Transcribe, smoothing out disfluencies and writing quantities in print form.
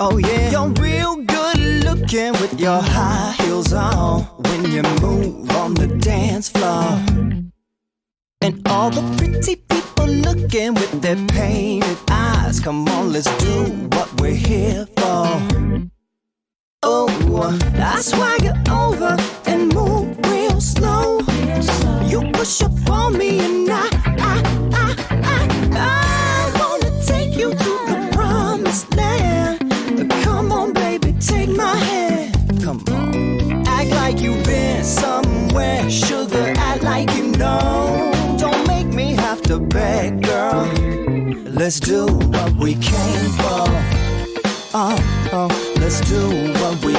Oh yeah, you're real good looking with your high heels on when you move on the dance floor. And all the pretty people looking with their painted eyes. Come on, let's do what we're here for. Oh, I swagger over and move real slow. You push up on me and I wanna take you to the promised land. Come on, baby, take my hand. Come on, act like you've been somewhere. Sugar, act like you know. Don't make me have to beg, girl. Let's do what we came for. Let's do what we